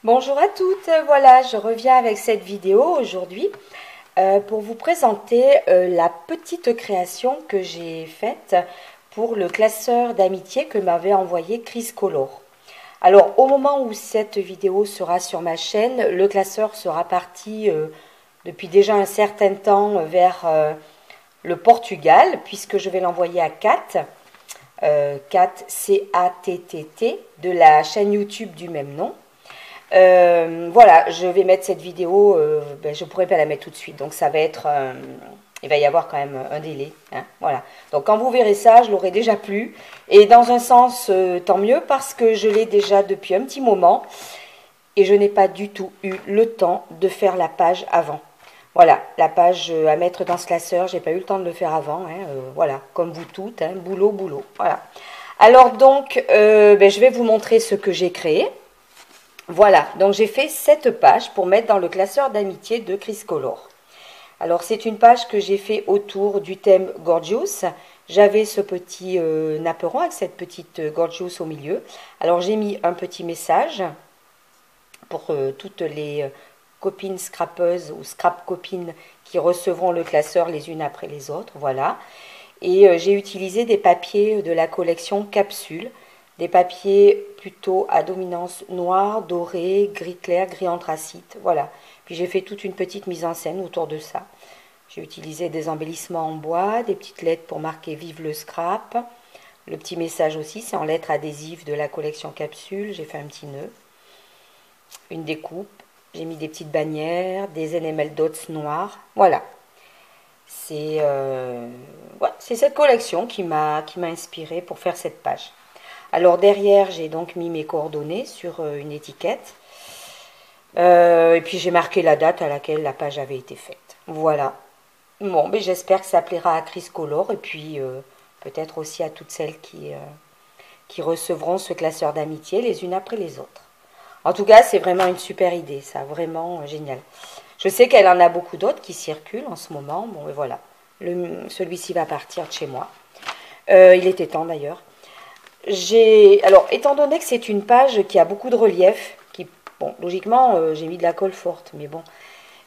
Bonjour à toutes, voilà, je reviens avec cette vidéo aujourd'hui pour vous présenter la petite création que j'ai faite pour le classeur d'amitié que m'avait envoyé Chris Color. Alors au moment où cette vidéo sera sur ma chaîne, le classeur sera parti depuis déjà un certain temps vers le Portugal, puisque je vais l'envoyer à Kat, Kat C-A-T-T-T, de la chaîne YouTube du même nom. Voilà, je vais mettre cette vidéo, je pourrais pas la mettre tout de suite, donc ça va être, il va y avoir quand même un délai, hein, voilà. Donc quand vous verrez ça, je l'aurai déjà plu, et dans un sens, tant mieux, parce que je l'ai déjà depuis un petit moment, et je n'ai pas du tout eu le temps de faire la page avant. Voilà, la page à mettre dans ce classeur, j'ai pas eu le temps de le faire avant, hein, voilà, comme vous toutes, hein, boulot, boulot, voilà. Alors donc, je vais vous montrer ce que j'ai créé. Voilà, donc j'ai fait cette page pour mettre dans le classeur d'amitié de Chris Color. Alors c'est une page que j'ai fait autour du thème Gorgeous. J'avais ce petit napperon avec cette petite Gorgeous au milieu. Alors j'ai mis un petit message pour toutes les copines scrapeuses ou scrap copines qui recevront le classeur les unes après les autres. Voilà. Et j'ai utilisé des papiers de la collection Capsule. Des papiers plutôt à dominance noire, doré, gris clair, gris anthracite. Voilà. Puis j'ai fait toute une petite mise en scène autour de ça. J'ai utilisé des embellissements en bois, des petites lettres pour marquer vive le scrap. Le petit message aussi, c'est en lettres adhésives de la collection Capsule. J'ai fait un petit nœud. Une découpe. J'ai mis des petites bannières, des enamel dots noirs. Voilà. C'est cette collection qui m'a inspirée pour faire cette page. Alors derrière, j'ai donc mis mes coordonnées sur une étiquette. Et puis j'ai marqué la date à laquelle la page avait été faite. Voilà. Bon, mais j'espère que ça plaira à Chris Color et puis peut-être aussi à toutes celles qui recevront ce classeur d'amitié les unes après les autres. En tout cas, c'est vraiment une super idée, ça, vraiment génial. Je sais qu'elle en a beaucoup d'autres qui circulent en ce moment. Bon, et voilà. Celui-ci va partir de chez moi. Il était temps d'ailleurs. Alors, étant donné que c'est une page qui a beaucoup de relief, bon, logiquement, j'ai mis de la colle forte, mais bon,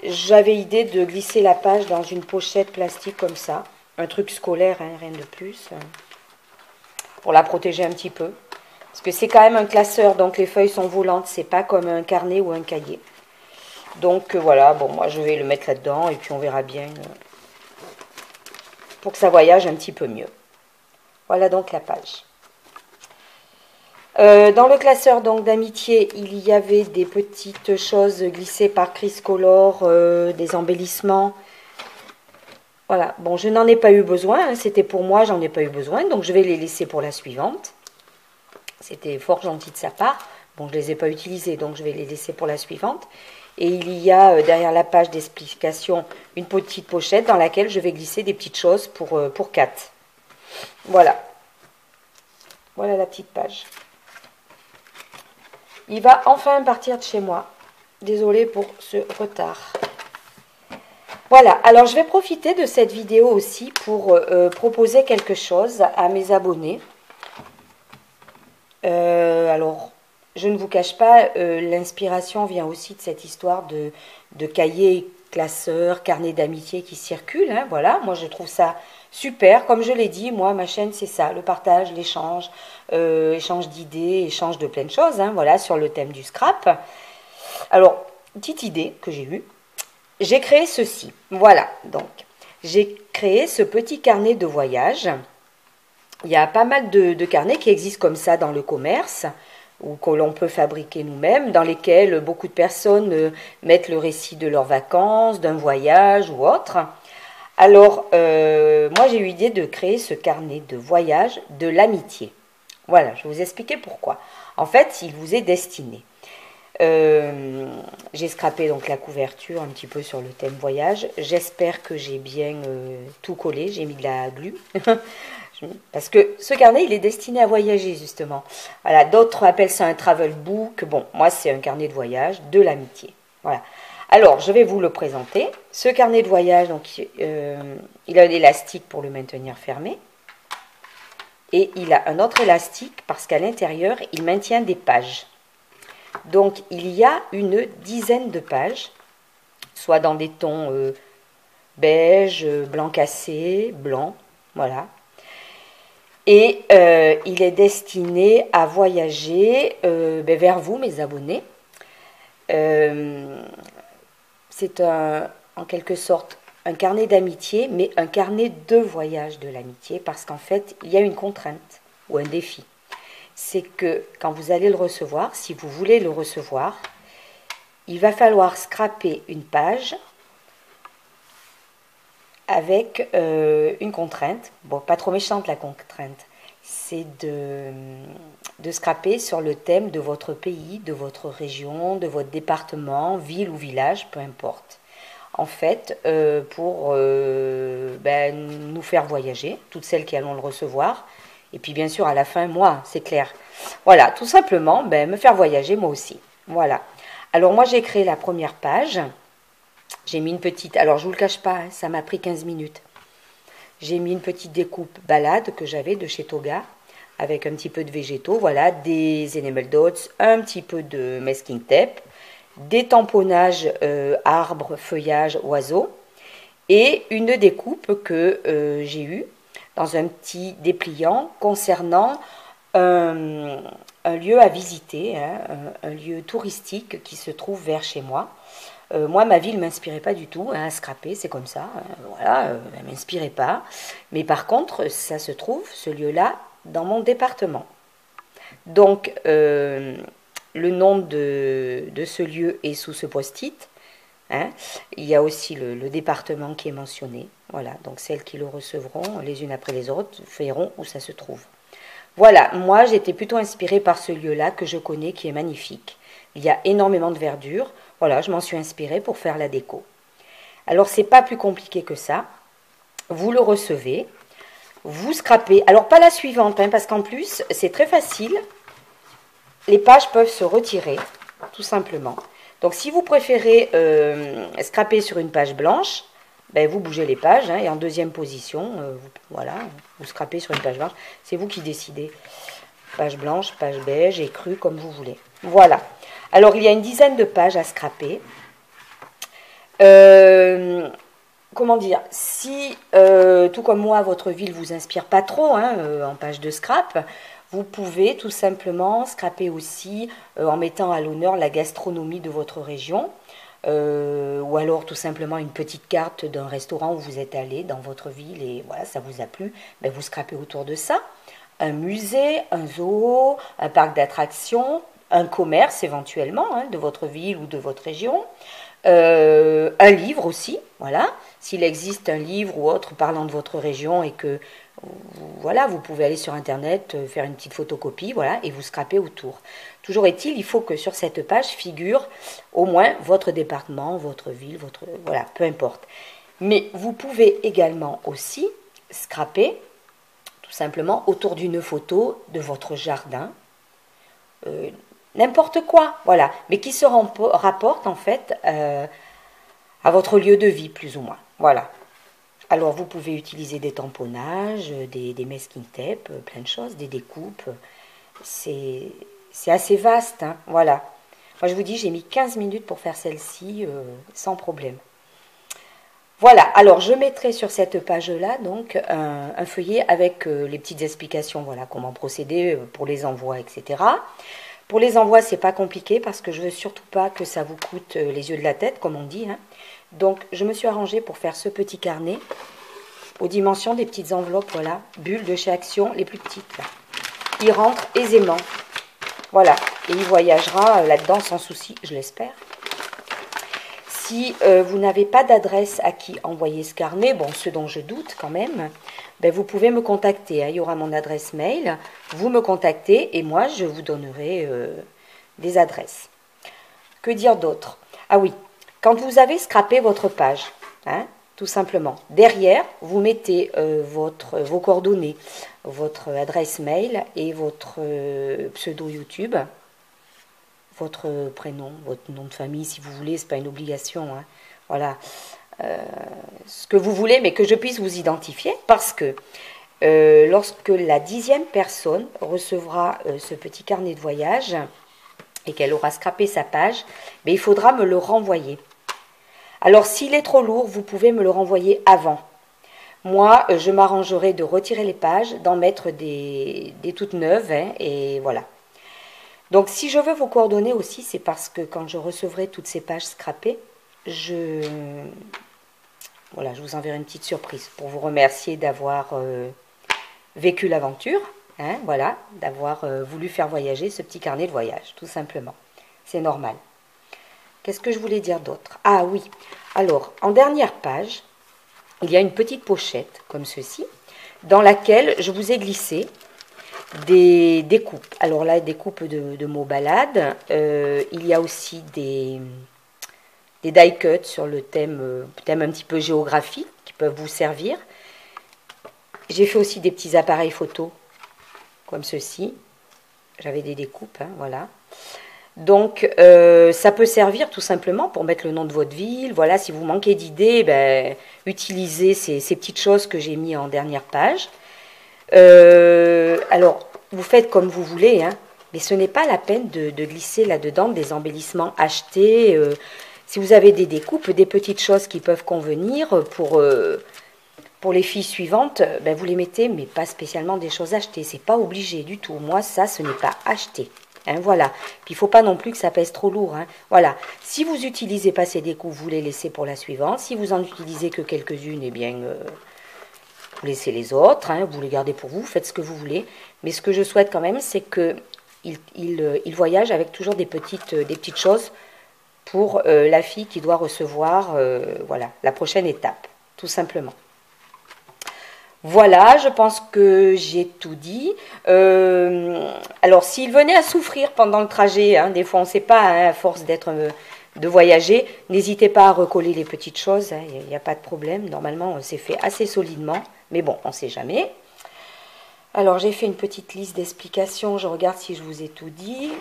j'avais idée de glisser la page dans une pochette plastique comme ça, un truc scolaire, hein, rien de plus, pour la protéger un petit peu, parce que c'est quand même un classeur, donc les feuilles sont volantes, c'est pas comme un carnet ou un cahier. Donc voilà, bon, moi je vais le mettre là-dedans, et puis on verra bien pour que ça voyage un petit peu mieux. Voilà donc la page. Dans le classeur donc d'amitié, il y avait des petites choses glissées par Chris Color, des embellissements. Voilà, bon, je n'en ai pas eu besoin, hein, c'était pour moi, j'en ai pas eu besoin, donc je vais les laisser pour la suivante. C'était fort gentil de sa part. Bon, je ne les ai pas utilisés, donc je vais les laisser pour la suivante. Et il y a derrière la page d'explication une petite pochette dans laquelle je vais glisser des petites choses pour Kat. Voilà. Voilà la petite page. Il va enfin partir de chez moi. Désolée pour ce retard. Voilà, alors je vais profiter de cette vidéo aussi pour proposer quelque chose à mes abonnés. Alors, je ne vous cache pas, l'inspiration vient aussi de cette histoire de cahiers classeurs, carnets d'amitié qui circulent. Hein, voilà, moi je trouve ça super. Comme je l'ai dit, moi ma chaîne c'est ça, le partage, l'échange, échange d'idées, échange de plein de choses. Hein, voilà, sur le thème du scrap. Alors, petite idée que j'ai eue, j'ai créé ceci. Voilà, donc j'ai créé ce petit carnet de voyage. Il y a pas mal de carnets qui existent comme ça dans le commerce ou que l'on peut fabriquer nous-mêmes, dans lesquels beaucoup de personnes mettent le récit de leurs vacances, d'un voyage ou autre. Alors, moi j'ai eu l'idée de créer ce carnet de voyage de l'amitié. Voilà, je vais vous expliquer pourquoi. En fait, il vous est destiné. J'ai scrapé donc la couverture un petit peu sur le thème voyage. J'espère que j'ai bien tout collé. J'ai mis de la glu. Parce que ce carnet, il est destiné à voyager, justement. Voilà, d'autres appellent ça un travel book. Bon, moi, c'est un carnet de voyage de l'amitié. Voilà. Alors, je vais vous le présenter. Ce carnet de voyage, donc, il a un élastique pour le maintenir fermé. Et il a un autre élastique parce qu'à l'intérieur, il maintient des pages. Donc, il y a une dizaine de pages, soit dans des tons beige, blanc cassé, blanc, voilà. Et il est destiné à voyager vers vous, mes abonnés. C'est en quelque sorte un carnet d'amitié, mais un carnet de voyage de l'amitié, parce qu'en fait, il y a une contrainte ou un défi. C'est que quand vous allez le recevoir, si vous voulez le recevoir, il va falloir scraper une page avec une contrainte. Bon, pas trop méchante la contrainte. C'est de scraper sur le thème de votre pays, de votre région, de votre département, ville ou village, peu importe. En fait, pour nous faire voyager, toutes celles qui allons le recevoir. Et puis bien sûr, à la fin, moi, c'est clair. Voilà, tout simplement, me faire voyager moi aussi. Voilà. Alors moi, j'ai créé la première page. J'ai mis une petite... Alors, je ne vous le cache pas, hein, ça m'a pris 15 minutes. J'ai mis une petite découpe balade que j'avais de chez Toga, avec un petit peu de végétaux, voilà, des enamel dots, un petit peu de masking tape, des tamponnages arbres, feuillages, oiseaux, et une découpe que j'ai eue dans un petit dépliant concernant un lieu à visiter, hein, un lieu touristique qui se trouve vers chez moi. Moi, ma ville ne m'inspirait pas du tout, hein, à scraper, c'est comme ça, voilà, elle ne m'inspirait pas. Mais par contre, ça se trouve, ce lieu-là, dans mon département. Donc, le nom de ce lieu est sous ce post-it. Hein. Il y a aussi le département qui est mentionné. Voilà, donc celles qui le recevront, les unes après les autres, verront où ça se trouve. Voilà, moi, j'étais plutôt inspirée par ce lieu-là que je connais, qui est magnifique. Il y a énormément de verdure. Voilà, je m'en suis inspirée pour faire la déco. Alors, c'est pas plus compliqué que ça. Vous le recevez, vous scrapez. Alors, pas la suivante, hein, parce qu'en plus, c'est très facile. Les pages peuvent se retirer, tout simplement. Donc, si vous préférez scraper sur une page blanche, vous bougez les pages, hein, et en deuxième position, voilà, vous scrapez sur une page blanche. C'est vous qui décidez. Page blanche, page beige, écrue, comme vous voulez. Voilà. Alors, il y a une dizaine de pages à scraper. Comment dire, si, tout comme moi, votre ville ne vous inspire pas trop, hein, en page de scrap, vous pouvez tout simplement scraper aussi en mettant à l'honneur la gastronomie de votre région, ou alors tout simplement une petite carte d'un restaurant où vous êtes allé dans votre ville et voilà, ça vous a plu, vous scrapez autour de ça. Un musée, un zoo, un parc d'attractions, un commerce éventuellement, hein, de votre ville ou de votre région, un livre aussi, voilà, s'il existe un livre ou autre parlant de votre région et que voilà, vous pouvez aller sur internet, faire une petite photocopie, voilà, et vous scrapez autour. Toujours est-il, il faut que sur cette page figure au moins votre département, votre ville, votre voilà, peu importe. Mais vous pouvez également aussi scraper tout simplement autour d'une photo de votre jardin, n'importe quoi, voilà, mais qui se rapporte en fait à votre lieu de vie, plus ou moins, voilà. Alors, vous pouvez utiliser des tamponnages, des masking tape, plein de choses, des découpes, c'est assez vaste, hein, voilà. Moi, je vous dis, j'ai mis 15 minutes pour faire celle-ci, sans problème. Voilà, alors je mettrai sur cette page-là donc un feuillet avec les petites explications, voilà, comment procéder pour les envois, etc. Pour les envois, c'est pas compliqué parce que je veux surtout pas que ça vous coûte les yeux de la tête, comme on dit. Hein. Donc, je me suis arrangée pour faire ce petit carnet aux dimensions des petites enveloppes, voilà, bulles de chez Action, les plus petites. Là. Il rentre aisément, voilà, et il voyagera là-dedans sans souci, je l'espère. Si vous n'avez pas d'adresse à qui envoyer ce carnet, bon, ce dont je doute quand même, vous pouvez me contacter. Hein, il y aura mon adresse mail. Vous me contactez et moi, je vous donnerai des adresses. Que dire d'autre? Ah oui, quand vous avez scrappé votre page, hein, tout simplement, derrière, vous mettez vos coordonnées, votre adresse mail et votre pseudo YouTube. Votre prénom, votre nom de famille, si vous voulez, c'est pas une obligation. Hein. Voilà, ce que vous voulez, mais que je puisse vous identifier, parce que lorsque la 10e personne recevra ce petit carnet de voyage, et qu'elle aura scrapé sa page, mais il faudra me le renvoyer. Alors s'il est trop lourd, vous pouvez me le renvoyer avant. Moi, je m'arrangerai de retirer les pages, d'en mettre des toutes neuves, hein, et voilà. Donc si je veux vos coordonnées aussi, c'est parce que quand je recevrai toutes ces pages scrapées, voilà, je vous enverrai une petite surprise pour vous remercier d'avoir vécu l'aventure, hein, voilà, d'avoir voulu faire voyager ce petit carnet de voyage, tout simplement. C'est normal. Qu'est-ce que je voulais dire d'autre? Ah oui, alors, en dernière page, il y a une petite pochette, comme ceci, dans laquelle je vous ai glissé des découpes. Alors là, des coupes de mots balades. Il y a aussi des die cuts sur le thème un petit peu géographique qui peuvent vous servir. J'ai fait aussi des petits appareils photo comme ceci. J'avais des découpes, hein, voilà. Donc, ça peut servir tout simplement pour mettre le nom de votre ville. Voilà, si vous manquez d'idées, ben, utilisez ces petites choses que j'ai mis en dernière page. Alors, vous faites comme vous voulez, hein, mais ce n'est pas la peine de glisser là-dedans des embellissements achetés. Si vous avez des découpes, des petites choses qui peuvent convenir pour les filles suivantes, ben, vous les mettez, mais pas spécialement des choses achetées. C'est pas obligé du tout. Moi, ça, ce n'est pas acheté. Hein, voilà. Puis il ne faut pas non plus que ça pèse trop lourd. Hein. Voilà. Si vous n'utilisez pas ces découpes, vous les laissez pour la suivante. Si vous en utilisez que quelques-unes, eh bien, vous laissez les autres. Hein, vous les gardez pour vous. Faites ce que vous voulez. Mais ce que je souhaite quand même, c'est qu'il voyage avec toujours des petites choses pour la fille qui doit recevoir voilà, la prochaine étape, tout simplement. Voilà, je pense que j'ai tout dit. Alors, s'il venait à souffrir pendant le trajet, hein, des fois on ne sait pas, hein, à force de voyager, n'hésitez pas à recoller les petites choses, hein, il n'y a pas de problème. Normalement, c'est fait assez solidement, mais bon, on ne sait jamais. Alors, j'ai fait une petite liste d'explications, je regarde si je vous ai tout dit.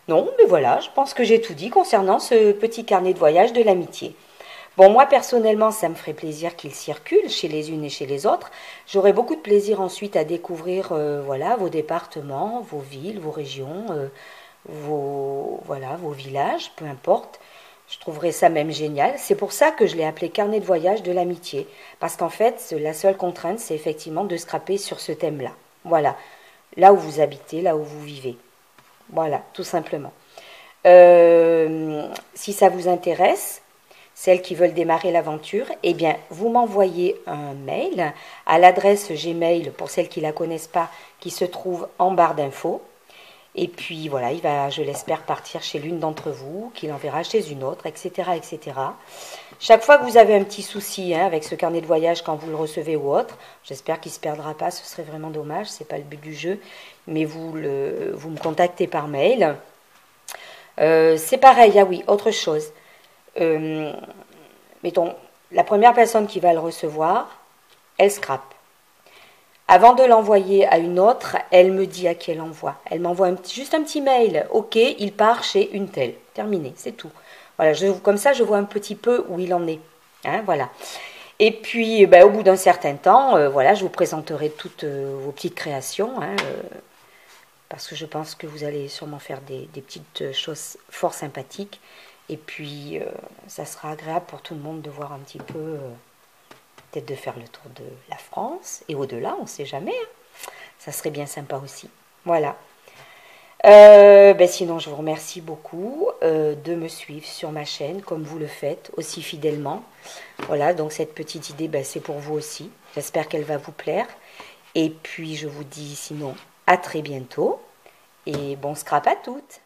Non, mais voilà, je pense que j'ai tout dit concernant ce petit carnet de voyage de l'amitié. Bon, moi, personnellement, ça me ferait plaisir qu'il circule chez les unes et chez les autres. J'aurai beaucoup de plaisir ensuite à découvrir voilà, vos départements, vos villes, vos régions, vos villages, peu importe. Je trouverais ça même génial. C'est pour ça que je l'ai appelé carnet de voyage de l'amitié. Parce qu'en fait, la seule contrainte, c'est effectivement de scraper sur ce thème-là. Voilà, là où vous habitez, là où vous vivez. Voilà, tout simplement. Si ça vous intéresse, celles qui veulent démarrer l'aventure, eh bien, vous m'envoyez un mail à l'adresse Gmail, pour celles qui ne la connaissent pas, qui se trouve en barre d'infos. Et puis, voilà, il va, je l'espère, partir chez l'une d'entre vous, qu'il enverra chez une autre, etc., etc. Chaque fois que vous avez un petit souci hein, avec ce carnet de voyage quand vous le recevez ou autre, j'espère qu'il ne se perdra pas, ce serait vraiment dommage, ce n'est pas le but du jeu, mais vous me contactez par mail. C'est pareil, ah oui, autre chose. Mettons, la première personne qui va le recevoir, elle scrape. Avant de l'envoyer à une autre, elle me dit à qui elle envoie. Elle m'envoie juste un petit mail. Ok, il part chez une telle. Terminé, c'est tout. Voilà, comme ça, je vois un petit peu où il en est. Hein, voilà. Et puis, au bout d'un certain temps, voilà, je vous présenterai toutes vos petites créations. Hein, parce que je pense que vous allez sûrement faire des petites choses fort sympathiques. Et puis, ça sera agréable pour tout le monde de voir un petit peu... peut-être de faire le tour de la France et au-delà, on ne sait jamais. Hein. Ça serait bien sympa aussi. Voilà. Sinon, je vous remercie beaucoup de me suivre sur ma chaîne, comme vous le faites, aussi fidèlement. Voilà, donc cette petite idée, c'est pour vous aussi. J'espère qu'elle va vous plaire. Et puis, je vous dis sinon à très bientôt. Et bon scrap à toutes.